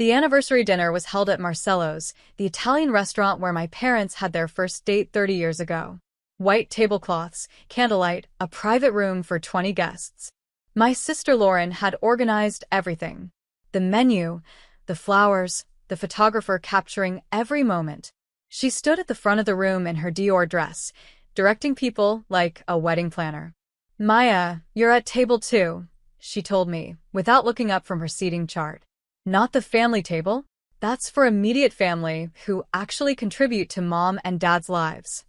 The anniversary dinner was held at Marcello's, the Italian restaurant where my parents had their first date 30 years ago. White tablecloths, candlelight, a private room for 20 guests. My sister Lauren had organized everything. The menu, the flowers, the photographer capturing every moment. She stood at the front of the room in her Dior dress, directing people like a wedding planner. "Maya, you're at table 2, she told me, without looking up from her seating chart. "Not the family table? That's for immediate family who actually contribute to mom and dad's lives."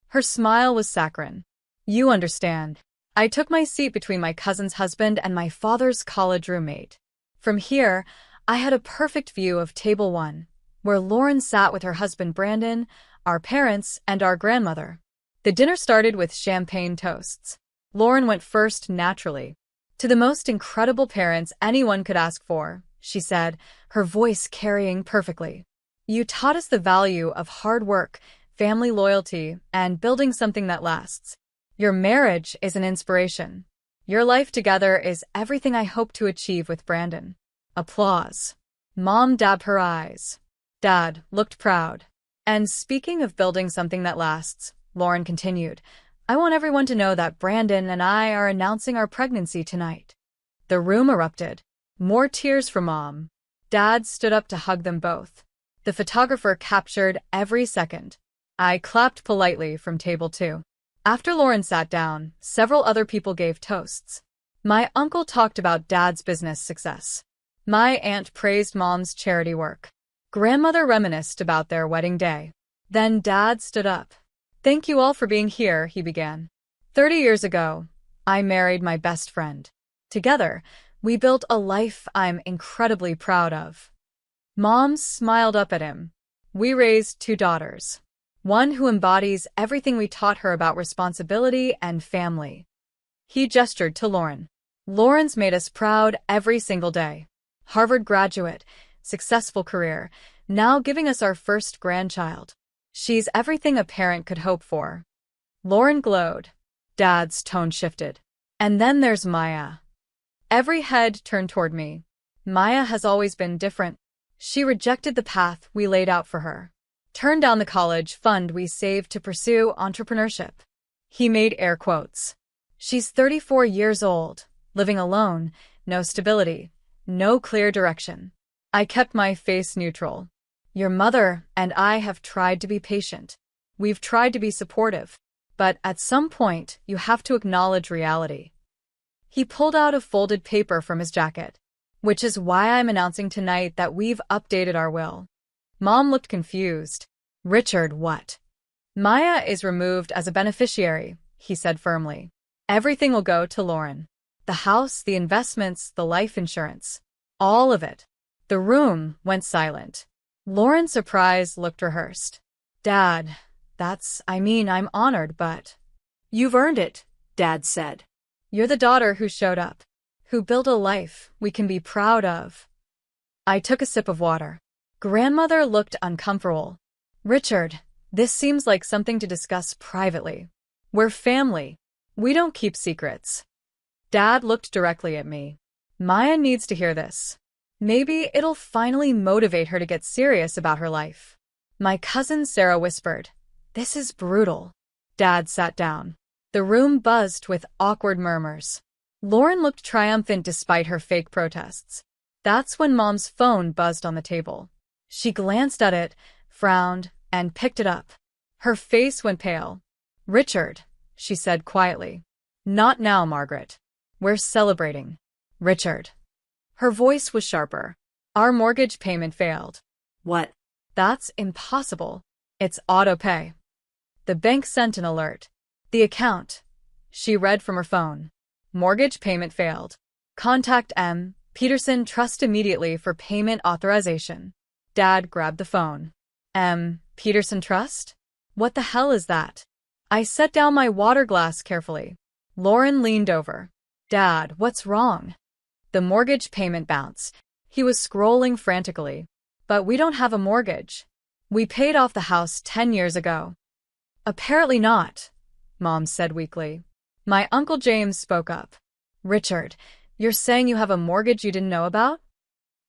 Her smile was saccharine. "You understand." I took my seat between my cousin's husband and my father's college roommate. From here, I had a perfect view of table 1, where Lauren sat with her husband Brandon, our parents, and our grandmother. The dinner started with champagne toasts. Lauren went first naturally. "To the most incredible parents anyone could ask for," she said, her voice carrying perfectly. "You taught us the value of hard work, family loyalty, and building something that lasts. Your marriage is an inspiration. Your life together is everything I hope to achieve with Brandon." Applause. Mom dabbed her eyes. Dad looked proud. "And speaking of building something that lasts," Lauren continued, "I want everyone to know that Brandon and I are announcing our pregnancy tonight." The room erupted. More tears from Mom. Dad stood up to hug them both. The photographer captured every second. I clapped politely from table 2. After Lauren sat down, several other people gave toasts. My uncle talked about Dad's business success. My aunt praised Mom's charity work. Grandmother reminisced about their wedding day. Then Dad stood up. "Thank you all for being here," he began. 30 years ago, I married my best friend. Together, we built a life I'm incredibly proud of." Mom smiled up at him. "We raised 2 daughters. One who embodies everything we taught her about responsibility and family." He gestured to Lauren. "Lauren's made us proud every single day. Harvard graduate, successful career, now giving us our first grandchild. She's everything a parent could hope for." Lauren glowed. Dad's tone shifted. "And then there's Maya." Every head turned toward me. Maya has always been different. She rejected the path we laid out for her. Turned down the college fund we saved to pursue entrepreneurship. He made air quotes. "She's 34 years old, living alone, no stability, no clear direction." I kept my face neutral. "Your mother and I have tried to be patient. We've tried to be supportive. But at some point, you have to acknowledge reality." He pulled out a folded paper from his jacket. "Which is why I'm announcing tonight that we've updated our will." Mom looked confused. "Richard, what?" "Maya is removed as a beneficiary," he said firmly. "Everything will go to Lauren. The house, the investments, the life insurance. All of it." The room went silent. Lauren's surprise looked rehearsed. "Dad, I'm honored, but—" "You've earned it," Dad said. "You're the daughter who showed up, who built a life we can be proud of." I took a sip of water. Grandmother looked uncomfortable. "Richard, this seems like something to discuss privately. We're family. We don't keep secrets." Dad looked directly at me. "Maya needs to hear this. Maybe it'll finally motivate her to get serious about her life." My cousin Sarah whispered, "This is brutal." Dad sat down. The room buzzed with awkward murmurs. Lauren looked triumphant despite her fake protests. That's when Mom's phone buzzed on the table. She glanced at it, frowned, and picked it up. Her face went pale. "Richard," she said quietly. "Not now, Margaret. We're celebrating." "Richard." Her voice was sharper. "Our mortgage payment failed." "What?" "That's impossible. It's auto-pay." The bank sent an alert. "The account." She read from her phone. "Mortgage payment failed. Contact M. Peterson Trust immediately for payment authorization." Dad grabbed the phone. "M. Peterson Trust? What the hell is that?" I set down my water glass carefully. Lauren leaned over. "Dad, what's wrong?" "The mortgage payment bounced." He was scrolling frantically. "But we don't have a mortgage. We paid off the house 10 years ago." "Apparently not," Mom said weakly. My Uncle James spoke up. "Richard, you're saying you have a mortgage you didn't know about?"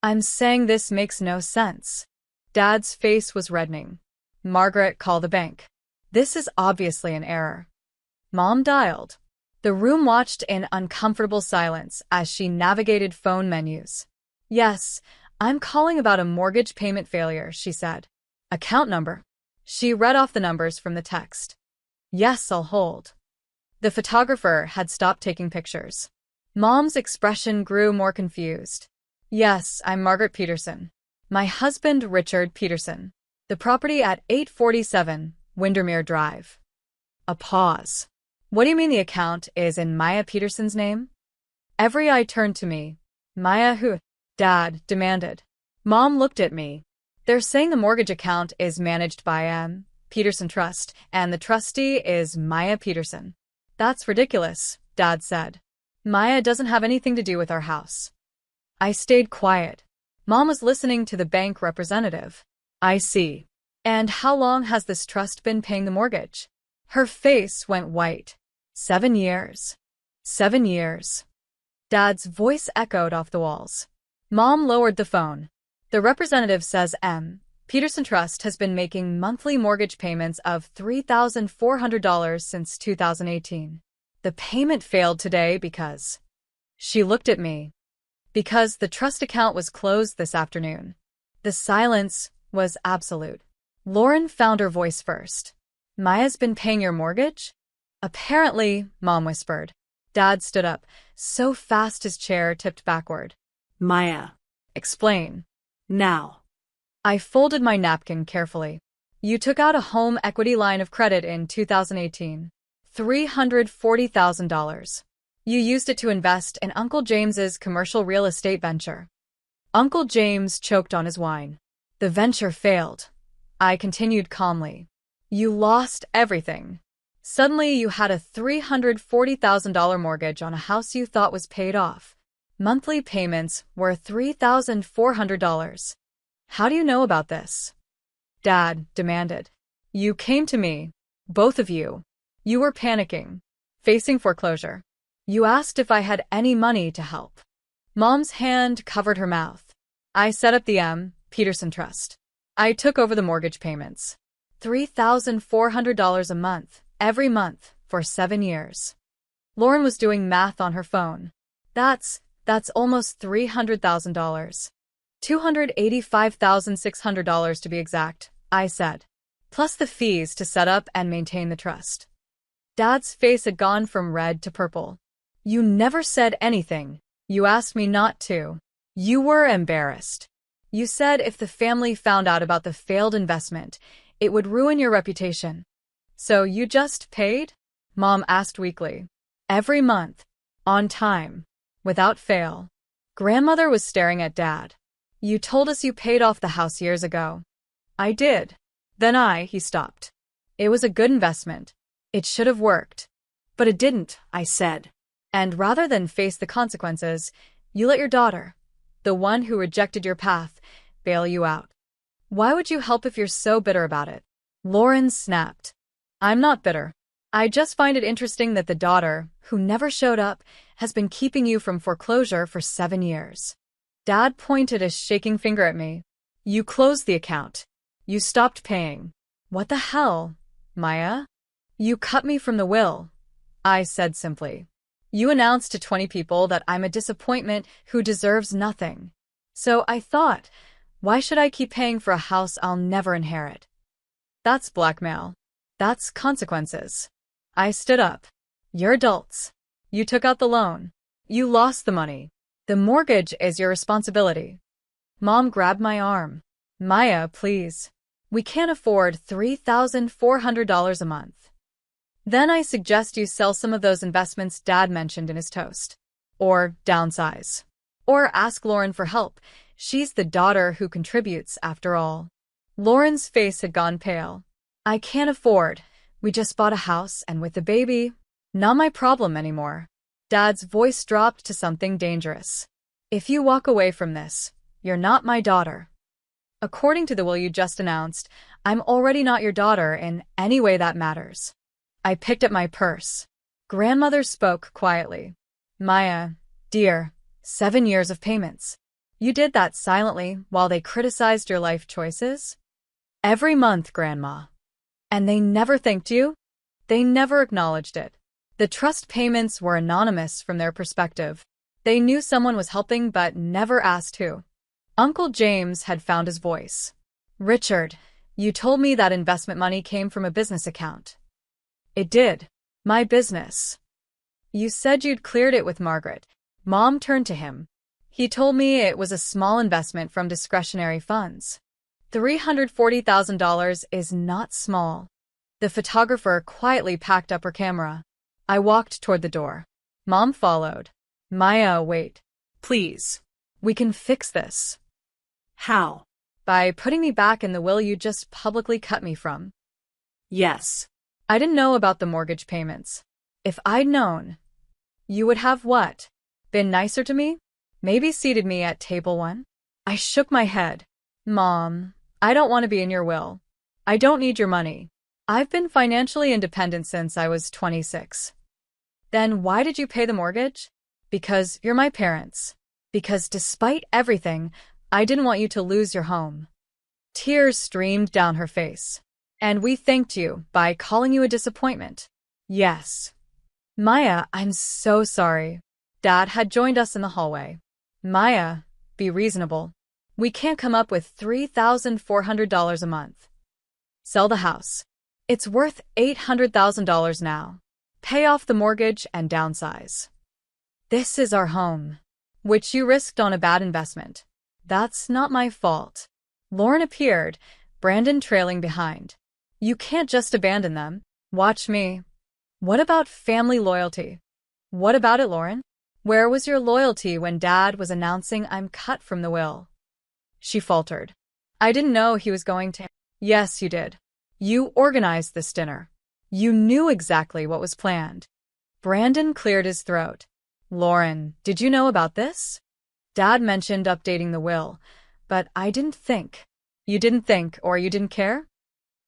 I'm saying this makes no sense. Dad's face was reddening. Margaret, call the bank. This is obviously an error. Mom dialed. The room watched in uncomfortable silence as she navigated phone menus. Yes, I'm calling about a mortgage payment failure, she said. Account number. She read off the numbers from the text. Yes, I'll hold. The photographer had stopped taking pictures. Mom's expression grew more confused. Yes, I'm Margaret Peterson. My husband, Richard Peterson. The property at 847 Windermere Drive. A pause. What do you mean the account is in Maya Peterson's name? Every eye turned to me. Maya who? Dad demanded. Mom looked at me. They're saying the mortgage account is managed by Peterson Trust, and the trustee is Maya Peterson. That's ridiculous, Dad said. Maya doesn't have anything to do with our house. I stayed quiet. Mom was listening to the bank representative. I see. And how long has this trust been paying the mortgage? Her face went white. 7 years. 7 years. Dad's voice echoed off the walls. Mom lowered the phone. The representative says Peterson Trust has been making monthly mortgage payments of $3,400 since 2018. The payment failed today because... She looked at me. Because the trust account was closed this afternoon. The silence was absolute. Lauren found her voice first. Maya's been paying your mortgage? Apparently, Mom whispered. Dad stood up, so fast his chair tipped backward. Maya. Explain. Now. I folded my napkin carefully. You took out a home equity line of credit in 2018. $340,000. You used it to invest in Uncle James's commercial real estate venture. Uncle James choked on his wine. The venture failed. I continued calmly. You lost everything. Suddenly you had a $340,000 mortgage on a house you thought was paid off. Monthly payments were $3,400. How do you know about this? Dad demanded. You came to me. Both of you. You were panicking. Facing foreclosure. You asked if I had any money to help. Mom's hand covered her mouth. I set up the Peterson Trust. I took over the mortgage payments. $3,400 a month, every month, for 7 years. Lauren was doing math on her phone. That's almost $300,000. $285,600 to be exact, I said. Plus the fees to set up and maintain the trust. Dad's face had gone from red to purple. You never said anything. You asked me not to. You were embarrassed. You said if the family found out about the failed investment, it would ruin your reputation. So you just paid? Mom asked weakly. Every month. On time. Without fail. Grandmother was staring at Dad. You told us you paid off the house years ago. I did. Then he stopped. It was a good investment. It should have worked. But it didn't, I said. And rather than face the consequences, you let your daughter, the one who rejected your path, bail you out. Why would you help if you're so bitter about it? Lauren snapped. I'm not bitter. I just find it interesting that the daughter, who never showed up, has been keeping you from foreclosure for 7 years. Dad pointed a shaking finger at me. You closed the account. You stopped paying. What the hell, Maya? You cut me from the will, I said simply. You announced to 20 people that I'm a disappointment who deserves nothing. So I thought, why should I keep paying for a house I'll never inherit? That's blackmail. That's consequences. I stood up. You're adults. You took out the loan. You lost the money. The mortgage is your responsibility. Mom grabbed my arm. Maya, please. We can't afford $3,400 a month. Then I suggest you sell some of those investments Dad mentioned in his toast. Or downsize. Or ask Lauren for help. She's the daughter who contributes, after all. Lauren's face had gone pale. I can't afford. We just bought a house, and with the baby, not my problem anymore. Dad's voice dropped to something dangerous. If you walk away from this, you're not my daughter. According to the will you just announced, I'm already not your daughter in any way that matters. I picked up my purse. Grandmother spoke quietly. Maya, dear, 7 years of payments. You did that silently while they criticized your life choices? Every month, Grandma. And they never thanked you? They never acknowledged it. The trust payments were anonymous from their perspective. They knew someone was helping but never asked who. Uncle James had found his voice. Richard, you told me that investment money came from a business account. It did. My business. You said you'd cleared it with Margaret. Mom turned to him. He told me it was a small investment from discretionary funds. $340,000 is not small. The photographer quietly packed up her camera. I walked toward the door. Mom followed. Maya, wait. Please. We can fix this. How? By putting me back in the will you just publicly cut me from. Yes. I didn't know about the mortgage payments. If I'd known, you would have what? Been nicer to me? Maybe seated me at table 1? I shook my head. Mom, I don't want to be in your will. I don't need your money. I've been financially independent since I was 26. Then why did you pay the mortgage? Because you're my parents. Because despite everything, I didn't want you to lose your home. Tears streamed down her face. And we thanked you by calling you a disappointment. Yes. Maya, I'm so sorry. Dad had joined us in the hallway. Maya, be reasonable. We can't come up with $3,400 a month. Sell the house. It's worth $800,000 now. Pay off the mortgage and downsize. This is our home, which you risked on a bad investment. That's not my fault. Lauren appeared, Brandon trailing behind. You can't just abandon them. Watch me. What about family loyalty? What about it, Lauren? Where was your loyalty when Dad was announcing I'm cut from the will? She faltered. I didn't know he was going to. Yes, you did. You organized this dinner. You knew exactly what was planned. Brandon cleared his throat. Lauren, did you know about this? Dad mentioned updating the will, but I didn't think. You didn't think, or you didn't care?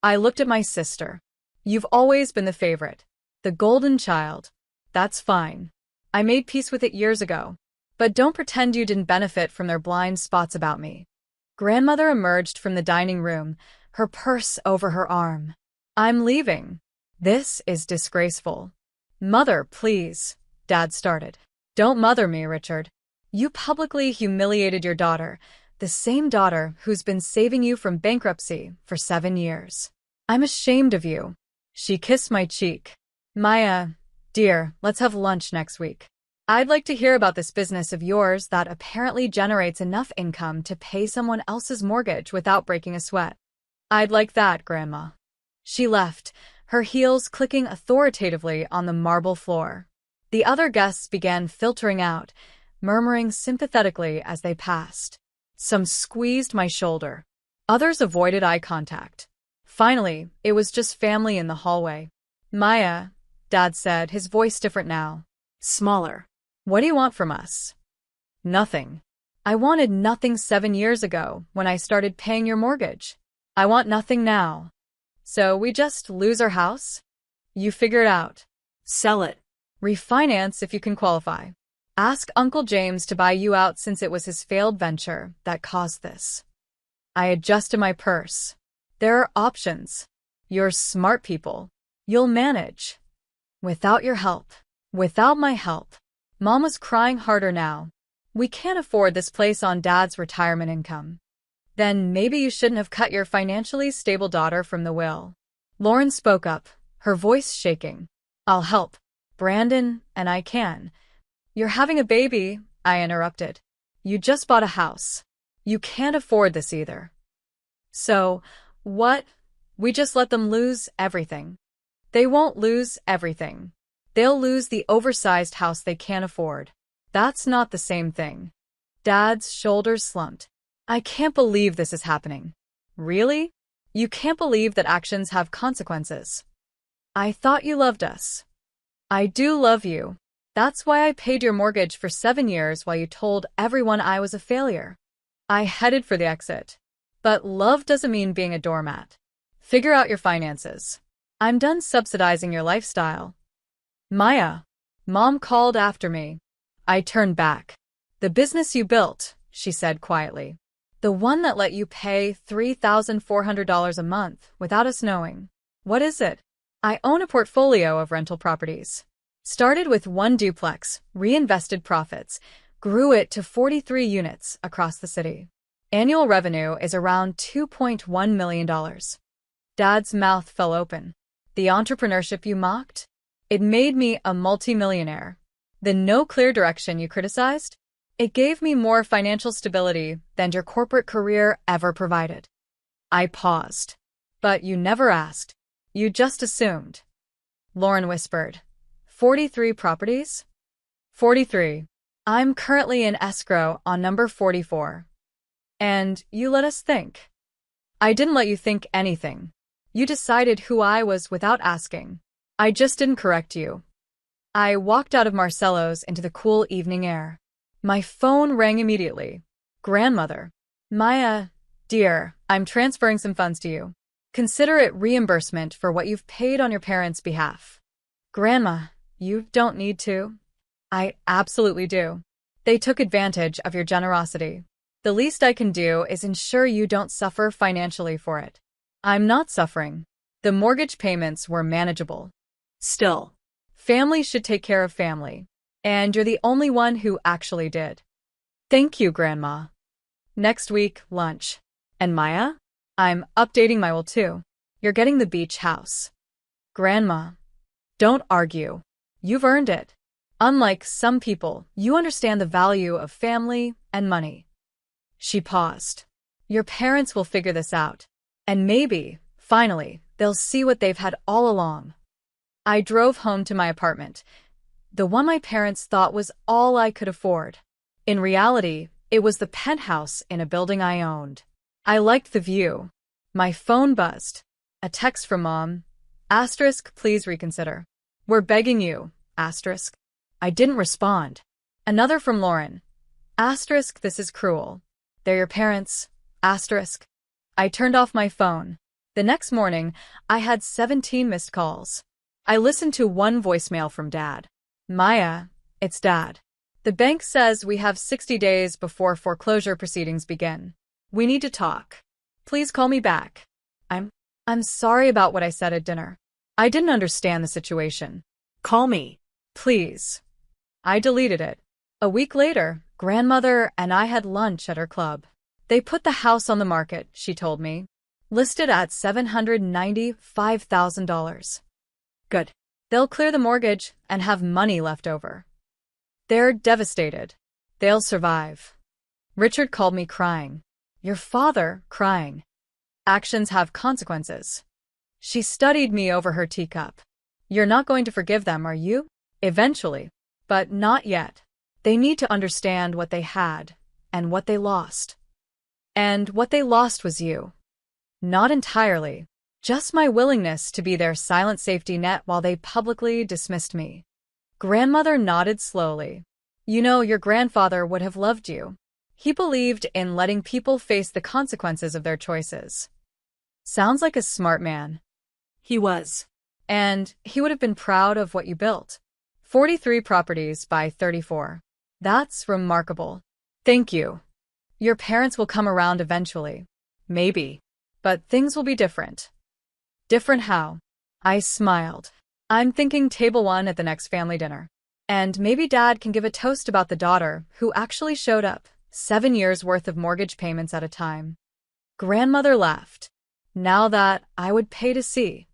I looked at my sister. You've always been the favorite. The golden child. That's fine. I made peace with it years ago. But don't pretend you didn't benefit from their blind spots about me. Grandmother emerged from the dining room, her purse over her arm. I'm leaving. This is disgraceful. Mother, please, Dad started. Don't mother me, Richard. You publicly humiliated your daughter, the same daughter who's been saving you from bankruptcy for 7 years. I'm ashamed of you. She kissed my cheek. Maya, dear, let's have lunch next week. I'd like to hear about this business of yours that apparently generates enough income to pay someone else's mortgage without breaking a sweat. I'd like that, Grandma. She left, her heels clicking authoritatively on the marble floor. The other guests began filtering out, murmuring sympathetically as they passed. Some squeezed my shoulder. Others avoided eye contact. Finally, it was just family in the hallway. Maya, Dad said, his voice different now. Smaller. What do you want from us? Nothing. I wanted nothing 7 years ago when I started paying your mortgage. I want nothing now. So we just lose our house? You figure it out. Sell it. Refinance if you can qualify. Ask Uncle James to buy you out since it was his failed venture that caused this. I adjusted my purse. There are options. You're smart people. You'll manage. Without your help. Without my help. Mom was crying harder now. We can't afford this place on Dad's retirement income. Then maybe you shouldn't have cut your financially stable daughter from the will. Lauren spoke up, her voice shaking. I'll help. Brandon and I can. You're having a baby, I interrupted. You just bought a house. You can't afford this either. So, what? We just let them lose everything. They won't lose everything. They'll lose the oversized house they can't afford. That's not the same thing. Dad's shoulders slumped. I can't believe this is happening. Really? You can't believe that actions have consequences. I thought you loved us. I do love you. That's why I paid your mortgage for 7 years while you told everyone I was a failure. I headed for the exit. But love doesn't mean being a doormat. Figure out your finances. I'm done subsidizing your lifestyle. Maya, Mom called after me. I turned back. The business you built, she said quietly. The one that let you pay $3,400 a month without us knowing. What is it? I own a portfolio of rental properties. Started with one duplex, reinvested profits, grew it to 43 units across the city. Annual revenue is around $2.1 million. Dad's mouth fell open. The entrepreneurship you mocked? It made me a multimillionaire. The no clear direction you criticized? It gave me more financial stability than your corporate career ever provided. I paused. But you never asked. You just assumed. Lauren whispered. 43 properties? 43. I'm currently in escrow on number 44. And you let us think. I didn't let you think anything. You decided who I was without asking. I just didn't correct you. I walked out of Marcello's into the cool evening air. My phone rang immediately. Grandmother. Maya, dear, I'm transferring some funds to you. Consider it reimbursement for what you've paid on your parents' behalf. Grandma, you don't need to. I absolutely do. They took advantage of your generosity. The least I can do is ensure you don't suffer financially for it. I'm not suffering. The mortgage payments were manageable. Still. Family should take care of family. And you're the only one who actually did. Thank you, Grandma. Next week, lunch. And Maya? I'm updating my will too. You're getting the beach house. Grandma. Don't argue. You've earned it. Unlike some people, you understand the value of family and money. She paused. Your parents will figure this out. And maybe, finally, they'll see what they've had all along. I drove home to my apartment, the one my parents thought was all I could afford. In reality, it was the penthouse in a building I owned. I liked the view. My phone buzzed. A text from Mom. Asterisk, please reconsider. We're begging you. Asterisk. I didn't respond. Another from Lauren. Asterisk, this is cruel. They're your parents. Asterisk. I turned off my phone. The next morning, I had 17 missed calls. I listened to one voicemail from Dad. Maya, it's Dad. The bank says we have 60 days before foreclosure proceedings begin. We need to talk. Please call me back. I'm sorry about what I said at dinner. I didn't understand the situation. Call me. Please. I deleted it. A week later, Grandmother and I had lunch at her club. They put the house on the market, she told me. Listed at $795,000. Good. They'll clear the mortgage and have money left over. They're devastated. They'll survive. Richard called me crying. Your father crying. Actions have consequences. She studied me over her teacup. You're not going to forgive them, are you? Eventually. But not yet. They need to understand what they had and what they lost. And what they lost was you. Not entirely. Just my willingness to be their silent safety net while they publicly dismissed me. Grandmother nodded slowly. You know, your grandfather would have loved you. He believed in letting people face the consequences of their choices. Sounds like a smart man. He was. And he would have been proud of what you built. 43 properties by 34. That's remarkable. Thank you. Your parents will come around eventually. Maybe. But things will be different. Different how? I smiled. I'm thinking table 1 at the next family dinner. And maybe Dad can give a toast about the daughter who actually showed up, 7 years worth of mortgage payments at a time. Grandmother laughed. Now that I would pay to see.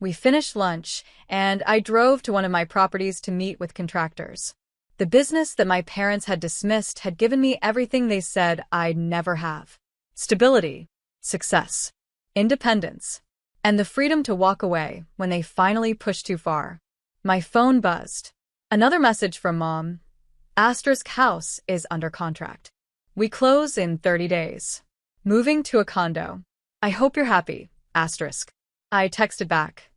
We finished lunch, and I drove to one of my properties to meet with contractors. The business that my parents had dismissed had given me everything they said I'd never have. Stability, success, independence, and the freedom to walk away when they finally pushed too far. My phone buzzed. Another message from Mom. Asterisk house is under contract. We close in 30 days. Moving to a condo. I hope you're happy. Asterisk. I texted back.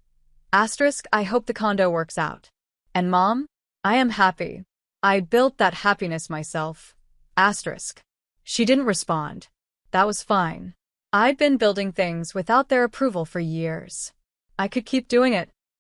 Asterisk, I hope the condo works out. And Mom, I am happy. I built that happiness myself. Asterisk. She didn't respond. That was fine. I'd been building things without their approval for years. I could keep doing it.